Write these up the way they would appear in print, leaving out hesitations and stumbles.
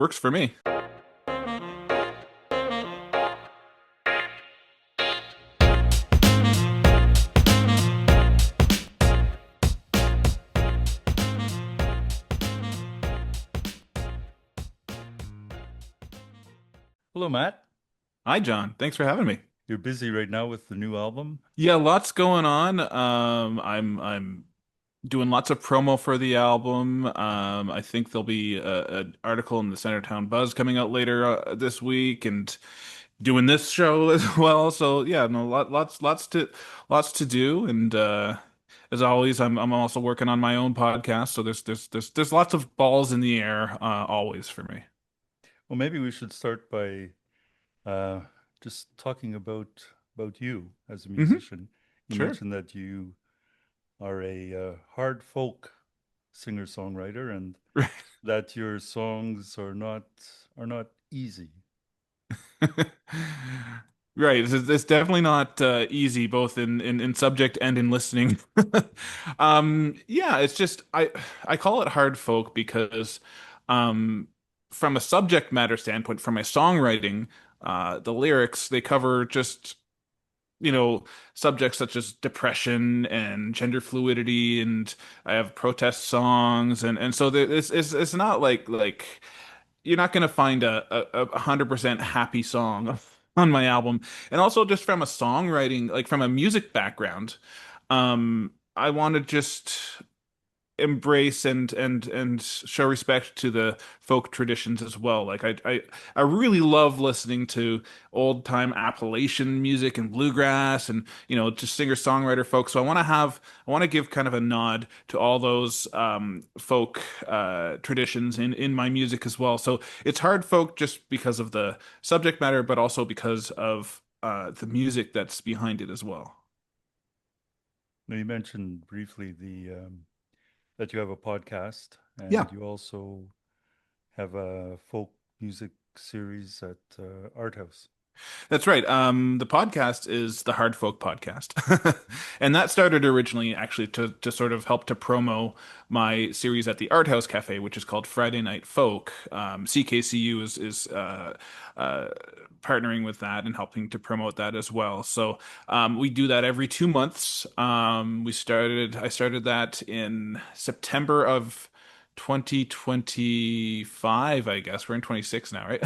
Works for me. Hello, Matt. Hi, John. Thanks for having me. You're busy right now with the new album. Yeah, lots going on. I'm doing lots of promo for the album. I think there'll be an article in the Centertown Buzz coming out later this week, and doing this show as well. So yeah, no, lots to do, and as always, I'm also working on my own podcast. So there's lots of balls in the air always for me. Well, maybe we should start by uh, just talking about you as a Hmm. musician. You Sure. mentioned that you are a hard folk singer-songwriter, and that your songs are not easy. Right. It's definitely not easy, both in subject and in listening. Yeah, it's just I call it hard folk because um, from a subject matter standpoint, from my songwriting, the lyrics they cover just subjects such as depression and gender fluidity, and I have protest songs, and so it's not like you're not going to find a 100% happy song on my album. And also just from a songwriting, like from a music background, I want to just embrace and show respect to the folk traditions as well. Like I really love listening to old time Appalachian music and bluegrass and just singer-songwriter folk. So I want to give kind of a nod to all those folk traditions in my music as well. So it's hard folk just because of the subject matter, but also because of the music that's behind it as well. Now, you mentioned briefly the that you have a podcast, Yeah. and you also have a folk music series at Art House. That's right. The podcast is the Hard Folk Podcast. And that started originally actually to sort of help to promo my series at the Art House Cafe, which is called Friday Night Folk. CKCU is uh, partnering with that and helping to promote that as well. So we do that every 2 months. I started that in September of 2025, I guess. We're in 26 now, right?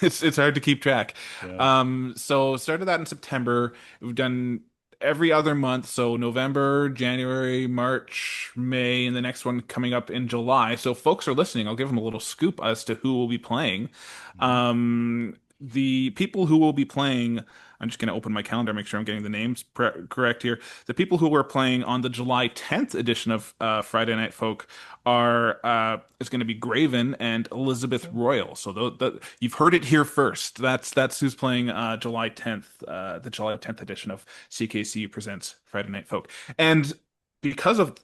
It's hard to keep track. Yeah. So started that in September. We've done every other month, so November, January, March, May, and the next one coming up in July. So folks are listening. I'll give them a little scoop as to who will be playing. Mhm. The people who will be playing, I'm just going to open my calendar, make sure I'm getting the names correct here. The people who were playing on the July 10th edition of Friday Night Folk are is going to be Graven and Elizabeth Royal. So you've heard it here first. That's who's playing July 10th, the July 10th edition of CKC Presents Friday Night Folk. And because of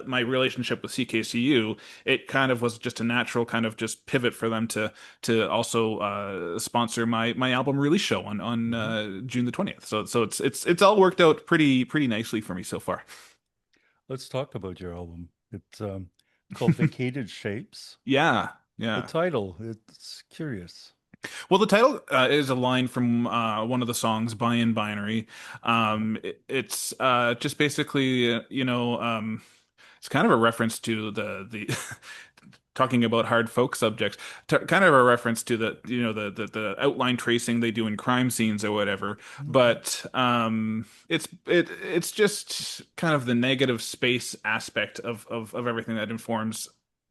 my relationship with CKCU, it kind of was just a natural kind of just pivot for them to also sponsor my album release show on Mhm. June the 20th. So it's all worked out pretty nicely for me so far. Let's talk about your album. It's called Vacated Shapes. Yeah, The yeah. title, it's curious. Well, the title is a line from one of the songs, "Bi and Binary." It's just basically, it's kind of a reference to the talking about hard folk subjects, kind of a reference to the outline tracing they do in crime scenes or whatever. Mhm. But it's just kind of the negative space aspect of everything that informs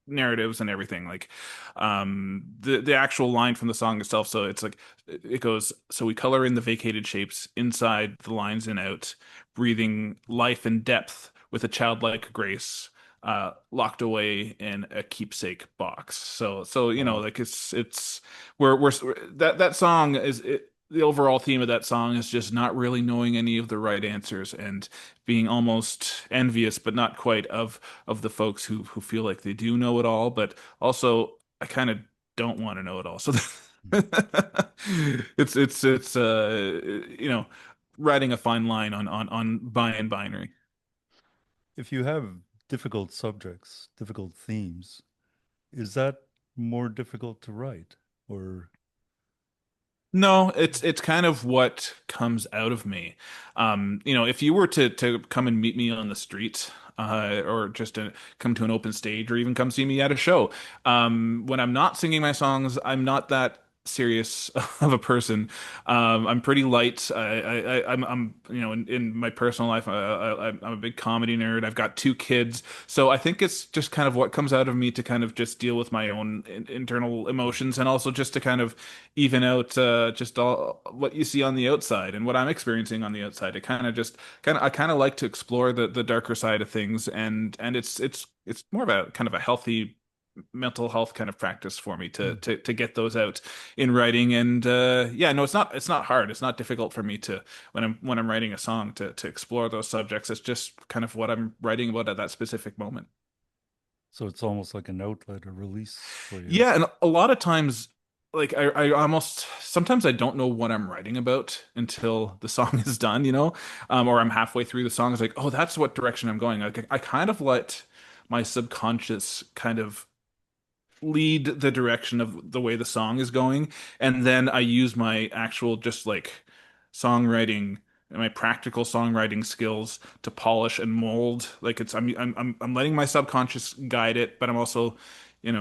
narratives and everything. Like the actual line from the song itself. So it's like it goes, so we color in the vacated shapes inside the lines and out, breathing life and depth with a childlike grace locked away in a keepsake box. So Wow. like it's we're that song the overall theme of that song is just not really knowing any of the right answers and being almost envious, but not quite of the folks who feel like they do know it all, but also I kind of don't want to know it all. So it's riding a fine line on bi and binary. If you have difficult subjects, difficult themes, is that more difficult to write? Or No, it's kind of what comes out of me. If you were to come and meet me on the street, or just to come to an open stage, or even come see me at a show, when I'm not singing my songs, I'm not that serious of a person. I'm pretty light. In my personal life, I'm a big comedy nerd. I've got two kids, so I think it's just kind of what comes out of me to kind of just deal with my own internal emotions, and also just to kind of even out just all what you see on the outside and what I'm experiencing on the outside. It kind of just kind of I kind of like to explore the darker side of things, and it's more of a kind of a healthy mental health kind of practice for me hmm. to get those out in writing. And yeah, no, it's not hard. It's not difficult for me to when I'm writing a song to explore those subjects. It's just kind of what I'm writing about at that specific moment. So it's almost like an outlet, a release for you. Yeah, and a lot of times, like I almost sometimes I don't know what I'm writing about until the song is done, or I'm halfway through the song. It's like, oh, that's what direction I'm going. Like I kind of let my subconscious kind of lead the direction of the way the song is going, and then I use my actual just like songwriting and my practical songwriting skills to polish and mold. Like I'm letting my subconscious guide it, but I'm also,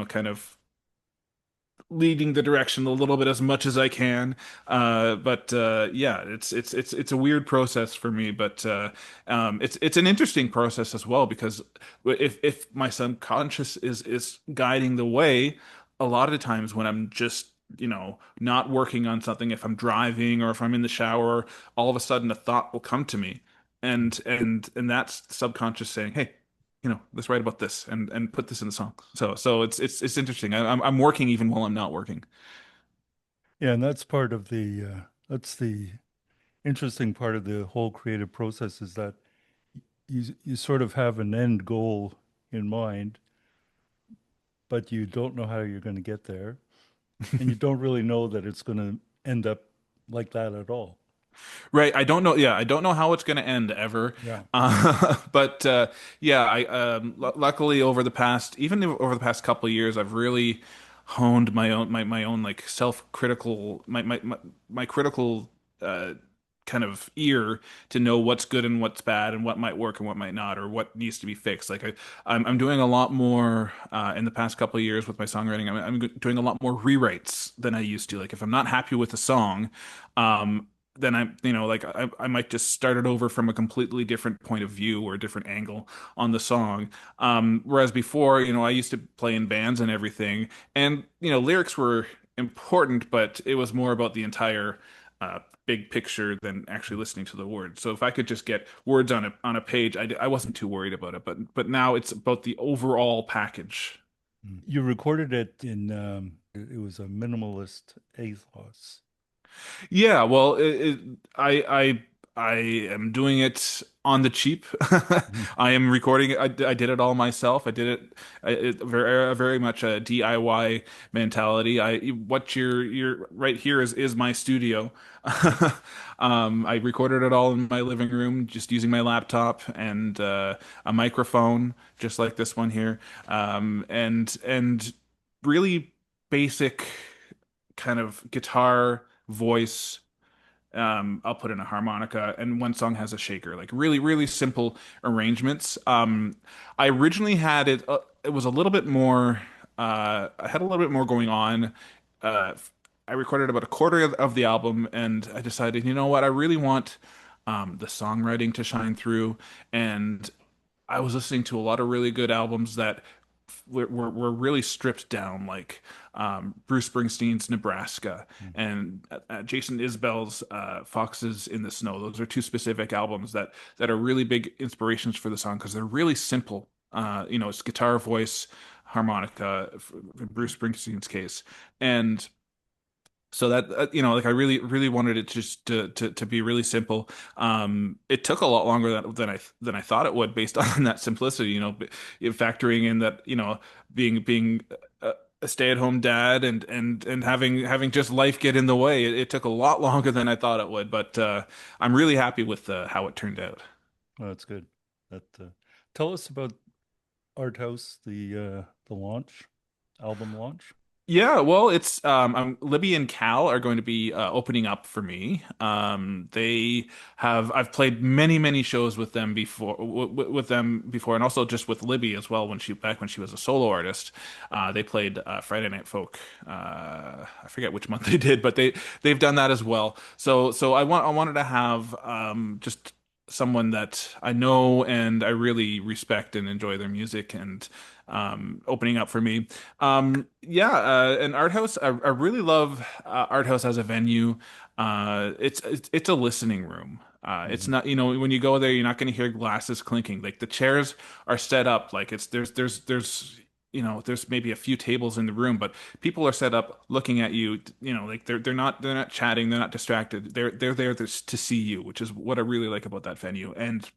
kind of leading the direction a little bit as much as I can. But yeah, it's a weird process for me, but it's an interesting process as well because if my subconscious is guiding the way, a lot of the times when I'm just not working on something, if I'm driving or if I'm in the shower, all of a sudden a thought will come to me, and that's the subconscious saying, "Hey, let's write about this and put this in the song." So it's interesting. I'm working even while I'm not working. Yeah, and that's the interesting part of the whole creative process is that you sort of have an end goal in mind, but you don't know how you're going to get there, and you don't really know that it's going to end up like that at all. Right. I don't know. Yeah, I don't know how it's going to end ever. Yeah. But yeah, I luckily even over the past couple of years, I've really honed my own like self-critical my critical uh kind of ear to know what's good and what's bad and what might work and what might not, or what needs to be fixed. Like I'm doing a lot more in the past couple of years with my songwriting. I'm doing a lot more rewrites than I used to. Like if I'm not happy with a song, um then like I might just start it over from a completely different point of view or a different angle on the song. Whereas before, I used to play in bands and everything, and lyrics were important, but it was more about the entire big picture than actually listening to the words. So if I could just get words on a page, I wasn't too worried about it. But now it's about the overall package. You recorded it in, it was a minimalist ethos. Yeah, well, I am doing it on the cheap. Mhm. I am recording it. I did it all myself. I did very much a DIY mentality. What you're right here is my studio. I recorded it all in my living room, just using my laptop and a microphone, just like this one here, and really basic kind of guitar, voice. I'll put in a harmonica, and one song has a shaker. Like really, really simple arrangements. I originally had it. It was a little bit more. I had a little bit more going on. Uh, I recorded about a quarter of the album, and I decided, you know what, I really want the songwriting to shine through, and I was listening to a lot of really good albums that were really stripped down, like Bruce Springsteen's Nebraska Mhm. and Jason Isbell's Foxes in the Snow. Those are two specific albums that are really big inspirations for the song because they're really simple. It's guitar, voice, harmonica, for Bruce Springsteen's case, and so that like I really really wanted it just to be really simple. It took a lot longer than I thought it would based on that simplicity, factoring in that, being a stay-at-home dad and having just life get in the way. It took a lot longer than I thought it would, but I'm really happy with how it turned out. Oh, that's good. That Tell us about Art House, the launch, album launch. Yeah, well, it's Libby and Cal are going to be opening up for me. They have I've played many shows with them before with them before, and also just with Libby as well when she back when she was a solo artist. They played Friday Night Folk. I forget which month they did, but they've done that as well. So I wanted to have just someone that I know and I really respect and enjoy their music and opening up for me. Yeah, an art house. I really love art house as a venue. It's a listening room. It's Mhm. not, when you go there, you're not going to hear glasses clinking. Like the chairs are set up like it's there's maybe a few tables in the room, but people are set up looking at you. Like they're not chatting, they're not distracted. They're there to see you, which is what I really like about that venue. And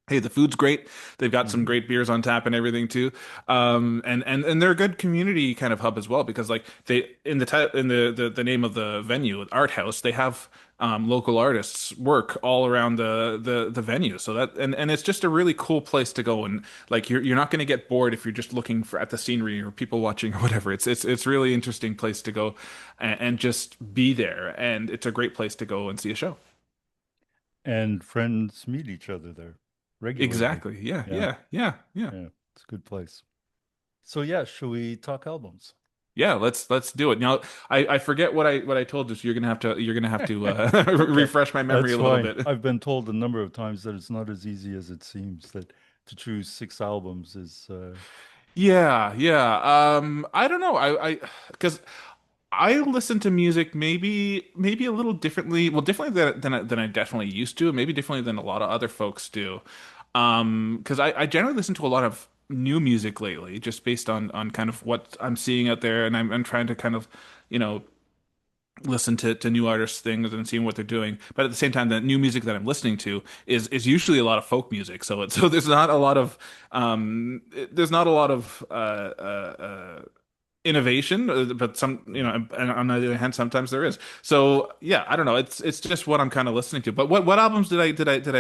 hey, the food's great. They've got some Mhm. great beers on tap and everything too. And they're a good community kind of hub as well because like they in the ti in the name of the venue, Art House, they have local artists work all around the venue. So and it's just a really cool place to go and like you're not going to get bored if you're just looking for at the scenery or people watching or whatever. It's really interesting place to go and just be there. And it's a great place to go and see a show. And friends meet each other there regularly. Exactly. Yeah, Yeah, yeah, yeah, yeah. yeah, it's a good place. So yeah, shall we talk albums? Yeah, let's do it. Now, I forget what I told you, so you're gonna have to Okay, refresh my memory that's a little fine. bit. I've been told a number of times that it's not as easy as it seems, that to choose six albums is Yeah, yeah. I don't know. Because I listen to music maybe a little differently. Well, differently than I definitely used to. Maybe differently than a lot of other folks do. Because I generally listen to a lot of new music lately, just based on kind of what I'm seeing out there, and I'm trying to kind of, you know, listen to new artists things and seeing what they're doing. But at the same time, the new music that I'm listening to is usually a lot of folk music. So there's not a lot of there's not a lot of innovation, but some, and on the other hand, sometimes there is. So yeah, I don't know. It's just what I'm kind of listening to. But what albums did I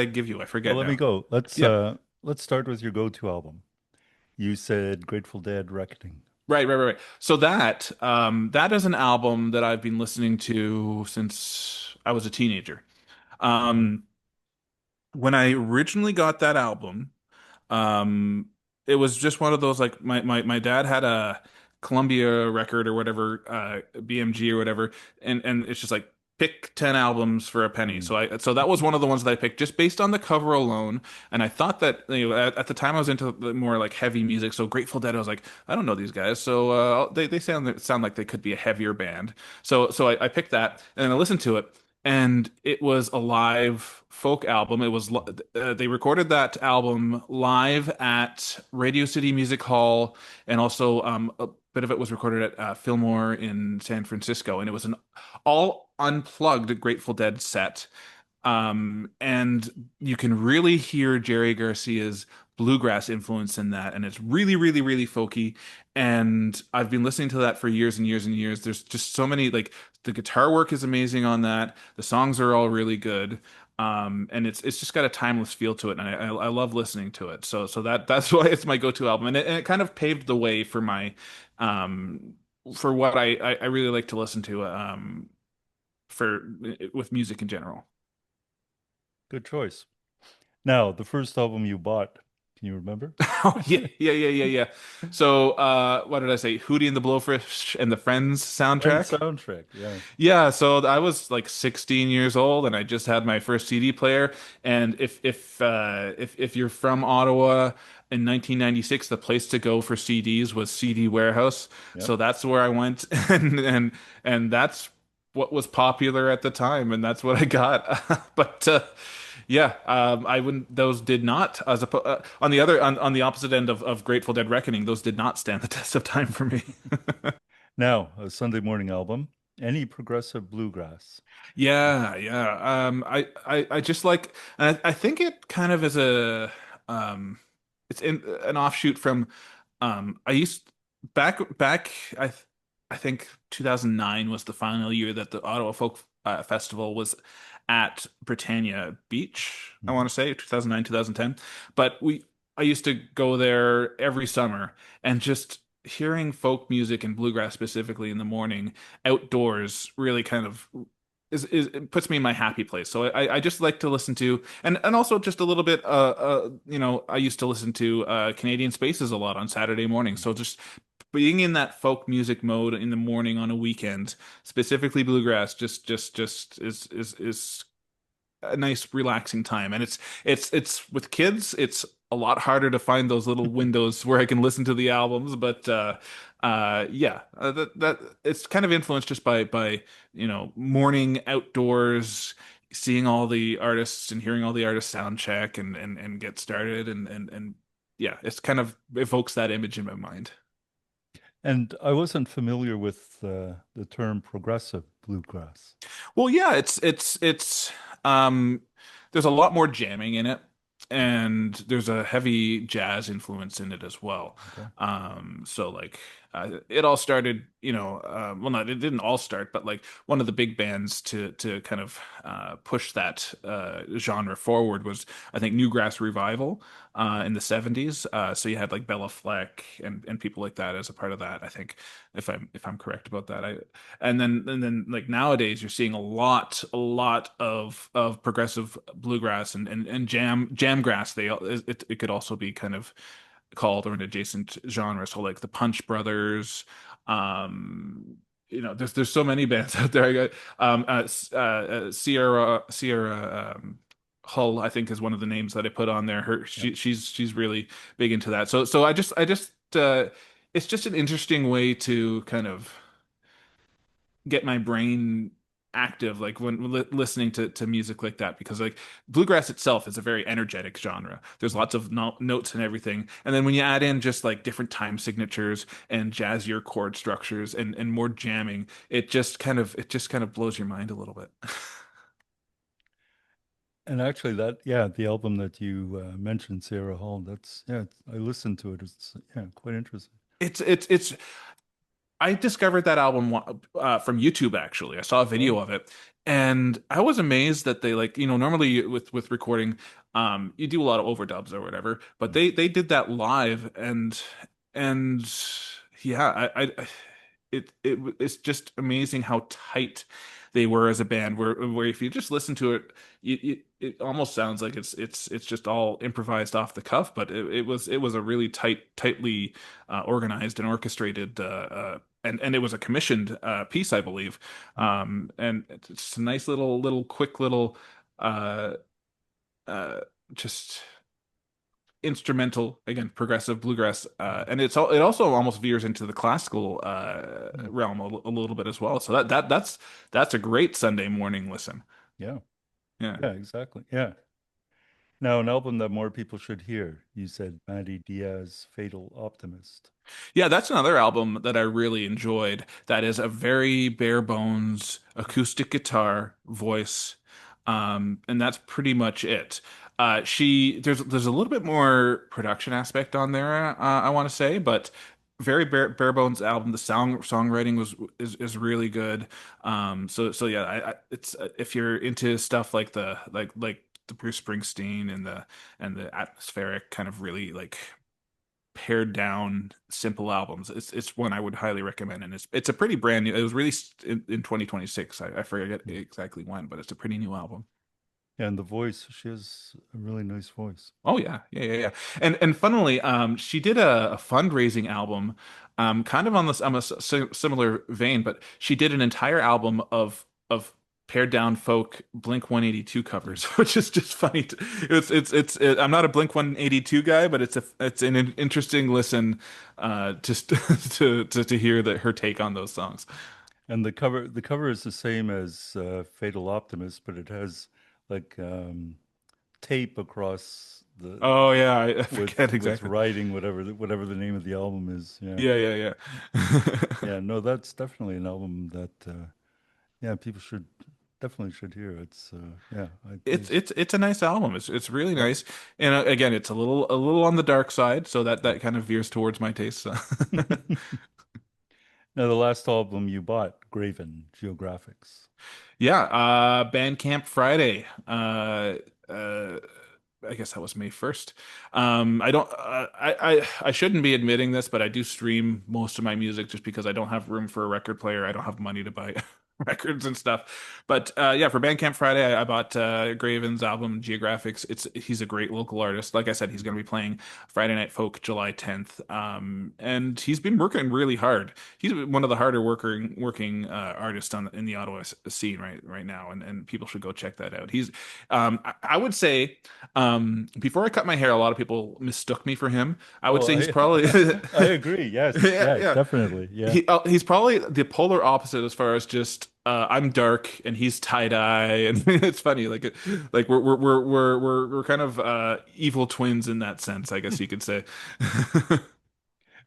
give you? I well, forget let me now. go. Yeah. Let's start with your go-to album. You said Grateful Dead Reckoning. Right. So that is an album that I've been listening to since I was a teenager. Mhm. Um, when I originally got that album, um, it was just one of those like my dad had a Columbia record or whatever, BMG or whatever, and it's just like pick 10 albums for a penny. Mm. So that was one of the ones that I picked just based on the cover alone. And I thought that at the time I was into the more like heavy music. So Grateful Dead, I was like, I don't know these guys. So they sound like they could be a heavier band. So I picked that and I listened to it. And it was a live folk album. They recorded that album live at Radio City Music Hall, and also a bit of it was recorded at Fillmore in San Francisco, and it was an all unplugged Grateful Dead set. And you can really hear Jerry Garcia's bluegrass influence in that, and it's really folky. And I've been listening to that for years and years and years. There's just so many like the guitar work is amazing on that. The songs are all really good. And it's just got a timeless feel to it, and I love listening to it. So that's why it's my go-to album, and it kind of paved the way for my um for what I really like to listen to for with music in general. Good choice. Now, the first album you bought, can you remember? Oh yeah. So what did I say? Hootie and the Blowfish and the Friends Friends soundtrack. soundtrack, yeah. Yeah, so I was like 16 years old and I just had my first CD player. And if you're from Ottawa in 1996, the place to go for CDs was CD Warehouse. Yep. So that's where I went and that's what was popular at the time and that's what I got. But yeah, I wouldn't. Those did not, on the opposite end of Grateful Dead Reckoning, those did not stand the test of time for me. Now, a Sunday morning album, any progressive bluegrass. Yeah. I just like, and I think it kind of is um, it's in an offshoot from, I used back, I think 2009 was the final year that the Ottawa Folk Festival was at Britannia Beach. I Mhm. want to say 2009, 2010. But I used to go there every summer and just hearing folk music and bluegrass specifically in the morning outdoors really kind of is it puts me in my happy place. So I just like to listen to and also just a little bit I used to listen to Canadian Spaces a lot on Saturday morning. So just being in that folk music mode in the morning on a weekend, specifically bluegrass, just is a nice relaxing time. And it's with kids, it's a lot harder to find those little windows where I can listen to the albums, but yeah, that it's kind of influenced just by morning outdoors, seeing all the artists and hearing all the artists sound check and get started and yeah, it's kind of evokes that image in my mind. And I wasn't familiar with the term progressive bluegrass. Well, yeah, it's um there's a lot more jamming in it and there's a heavy jazz influence in it as well. Okay. So like it all started, well not it didn't all start, but like one of the big bands to kind of push that genre forward was I think Newgrass Revival in the 70s. So you had like Bella Fleck and people like that as a part of that, I think if I'm correct about that. And then like nowadays you're seeing a lot of progressive bluegrass and jam grass. It could also be kind of called or an adjacent genre. So like the Punch Brothers, there's so many bands out there. I got Sierra Hull, I think is one of the names that I put on there. Yeah. She's really big into that. So I just it's just an interesting way to kind of get my brain active like when listening to music like that because like bluegrass itself is a very energetic genre. There's lots of notes and everything, and then when you add in just like different time signatures and jazzier chord structures and more jamming, it just kind of blows your mind a little bit. And actually, yeah, the album that you mentioned, Sarah Hall, I listened to it. It's, yeah, quite interesting. It's I discovered that album from YouTube actually. I saw a Oh, video of it and I was amazed that they like, normally with recording you do a lot of overdubs or whatever, but mm, they did that live and yeah, it's just amazing how tight they were as a band where if you just listen to it it almost sounds like it's just all improvised off the cuff, but it was a really tightly organized and orchestrated and it was a commissioned piece, I believe. mm, And it's a nice little quick little uh, uh, just instrumental again, progressive bluegrass, mm, and it also almost veers into the classical mm. realm a little bit as well. So that's a great Sunday morning listen. Yeah, Yeah. yeah, exactly. Yeah. Now, an album that more people should hear. You said Mandy Diaz, Fatal Optimist. Yeah, that's another album that I really enjoyed. That is a very bare bones acoustic guitar voice, and that's pretty much it. There's a little bit more production aspect on there, I want to say, but very bare bones album. The songwriting is really good. So yeah, it's if you're into stuff like the Bruce Springsteen and the atmospheric kind of really like pared down simple albums. It's one I would highly recommend, and it's a pretty brand new. It was released in 2026. I forget Mm. exactly when, but it's a pretty new album. Yeah, and the voice, she has a really nice voice. Oh yeah. And funnily, she did a fundraising album, kind of on a similar vein, but she did an entire album of pared down folk Blink 182 Yeah. covers, which is just funny. I'm not a Blink 182 guy, but it's an interesting listen, just to hear that her take on those songs. And the cover is the same as Fatal Optimist, but it has like tape across the Oh yeah, I with forget with exactly. writing whatever the name of the album is. Yeah. Yeah. Yeah, no, that's definitely an album that yeah, people should definitely should hear. It's yeah, It's a nice album. It's really yeah. nice, and again, it's a little on the dark side, so that kind of veers towards my taste. So. Now, the last album you bought, Graven Geographics. Yeah, Bandcamp Friday. Uh, I guess that was May 1st. I don't I shouldn't be admitting this, but I do stream most of my music just because I don't have room for a record player. I don't have money to buy records and stuff. But yeah, for Bandcamp Friday, I bought Graven's album Geographics. He's a great local artist. Like I said, he's going to be playing Friday Night Folk July 10th. And he's been working really hard. He's one of the harder working artists in the Ottawa scene right now, and people should go check that out. I would say before I cut my hair, a lot of people mistook me for him. I would Oh, say he's I probably I agree. Yes. yeah, Yeah, yeah. definitely. Yeah. He's probably the polar opposite as far as just I'm dark and he's tie dye, and it's funny like we're kind of evil twins in that sense, I guess you could say.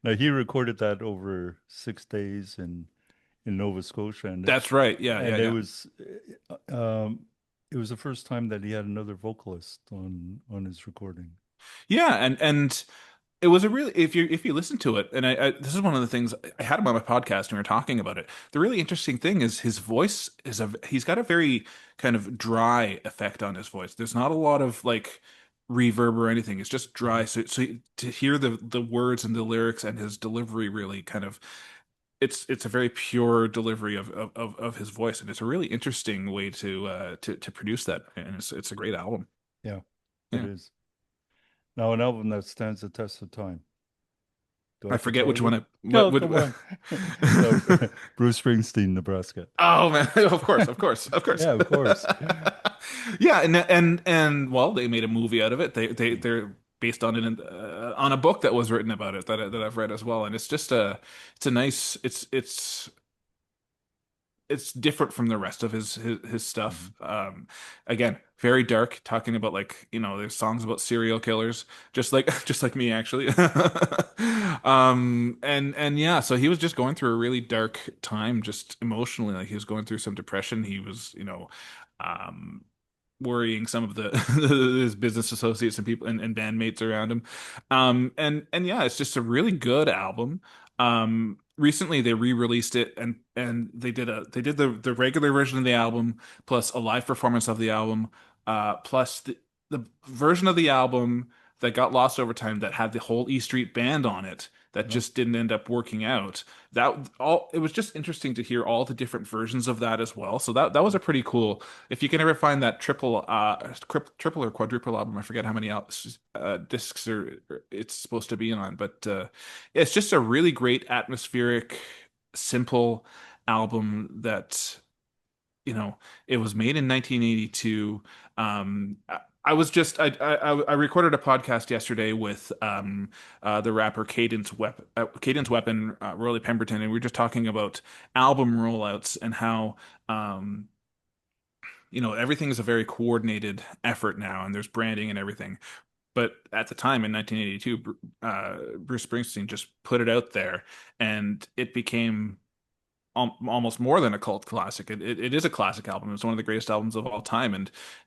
Now he recorded that over 6 days in Nova Scotia, That's right. Yeah, yeah, and yeah. it was the first time that he had another vocalist on his recording. Yeah, and it was a really if you listen to it, and this is one of the things I had him on my podcast and we were talking about it. The really interesting thing is his voice he's got a very kind of dry effect on his voice. There's not a lot of like reverb or anything. It's just dry. Mhm. So to hear the words and the lyrics and his delivery really kind of it's a very pure delivery of his voice, and it's a really interesting way to produce that, and it's a great album. Yeah, it Yeah. is. Now an album that stands the test of time. Do I I have to forget tell which one you? it what No, would come on. No, Bruce Springsteen, Nebraska. Oh man, of course, of course, of course. Yeah, of course. Yeah, and well, they made a movie out of it. They're based on on a book that was written about it that I've read as well, and it's a nice it's different from the rest of his stuff. Mhm. Again, very dark, talking about like, there's songs about serial killers, just like just like me actually. And yeah, so he was just going through a really dark time, just emotionally. Like he was going through some depression. He was, um, worrying some of the his business associates and people and bandmates around him. And yeah, it's just a really good album. Recently they re-released it and they did the regular version of the album plus a live performance of the album, plus the version of the album that got lost over time that had the whole E Street Band on it that No. just didn't end up working out. That all it was just interesting to hear all the different versions of that as well. So that was a pretty cool. If you can ever find that triple or quadruple album, I forget how many discs it's supposed to be on, but it's just a really great atmospheric, simple album that it was made in 1982. I was just I recorded a podcast yesterday with the rapper Cadence Weapon, Roy Pemberton, and we were just talking about album rollouts and how um, everything's a very coordinated effort now, and there's branding and everything. But at the time in 1982, Bruce Springsteen just put it out there, and it became almost more than a cult classic. It is a classic album. It's one of the greatest albums of all time,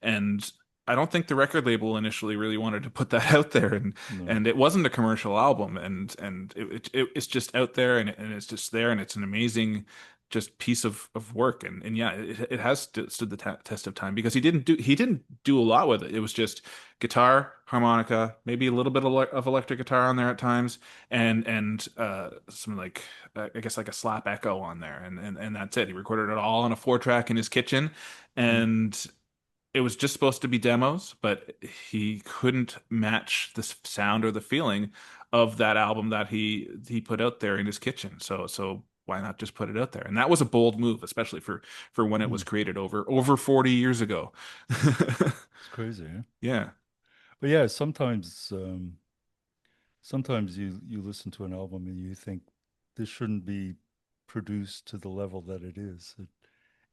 and I don't think the record label initially really wanted to put that out there, No. and it wasn't a commercial album, and it's just out there, and it's just there, and it's an amazing just piece of work, and yeah, it has stood the test of time because he didn't do a lot with it. It was just guitar, harmonica, maybe a little bit of electric guitar on there at times, and some like I guess like a slap echo on there, and that's it. He recorded it all on a 4-track in his kitchen, Mm. and it was just supposed to be demos, but he couldn't match the sound or the feeling of that album that he put out there in his kitchen. So why not just put it out there? And that was a bold move, especially for when it Mm. was created over 40 years ago. It's crazy, eh? Yeah. But yeah, sometimes you listen to an album and you think this shouldn't be produced to the level that it is.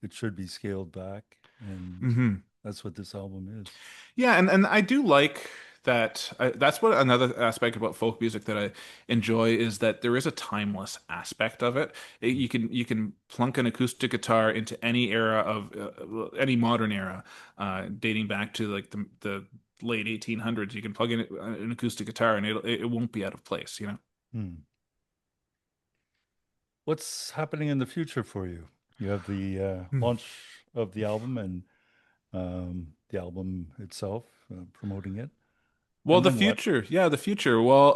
It should be scaled back, and hmm that's what this album is. Yeah, and I do like that. That's what another aspect about folk music that I enjoy is that there is a timeless aspect of it. Mm. You can plunk an acoustic guitar into any era of any modern era, dating back to like the late 1800s. You can plug in an acoustic guitar and it won't be out of place, you know? Hmm. What's happening in the future for you? You have the launch of the album and the album itself, promoting it. Well, And the then what? future. Yeah, the future. Well,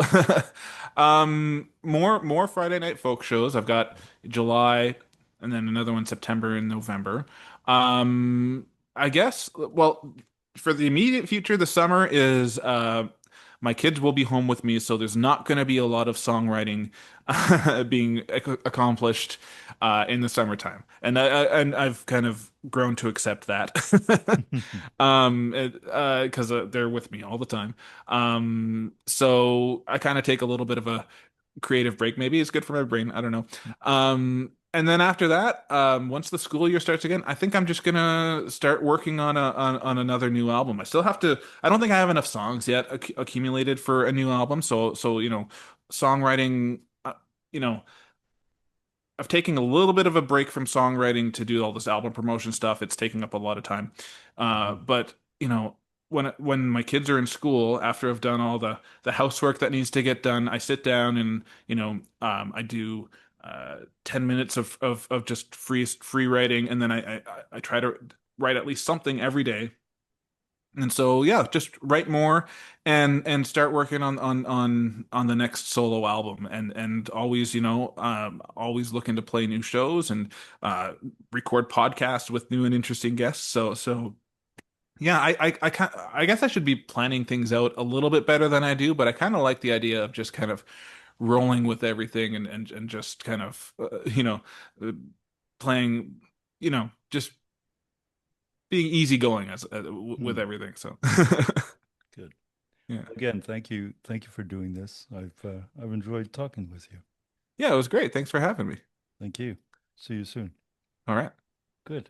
more Friday night folk shows. I've got July and then another one September and November. Um, I guess, well, for the immediate future, the summer is my kids will be home with me, so there's not going to be a lot of songwriting being accomplished in the summertime. And I've kind of grown to accept that. Because they're with me all the time. So I kind of take a little bit of a creative break. Maybe it's good for my brain. I don't know. And then after that, once the school year starts again, I think I'm just gonna start working on another new album. I still have to. I don't think I have enough songs yet accumulated for a new album. So songwriting. You know, I've taken a little bit of a break from songwriting to do all this album promotion stuff. It's taking up a lot of time. But when my kids are in school, after I've done all the housework that needs to get done, I sit down and I do 10 minutes of just free writing, and then I try to write at least something every day. And so yeah, just write more and start working on the next solo album and always, always looking to play new shows and record podcasts with new and interesting guests. So yeah, I guess I should be planning things out a little bit better than I do, but I kind of like the idea of just kind of rolling with everything and just kind of uh, playing, just being easygoing with Hmm. everything. So Good. yeah. Again, thank you. Thank you for doing this. I've enjoyed talking with you. Yeah, it was great. Thanks for having me. Thank you. See you soon. All right. Good.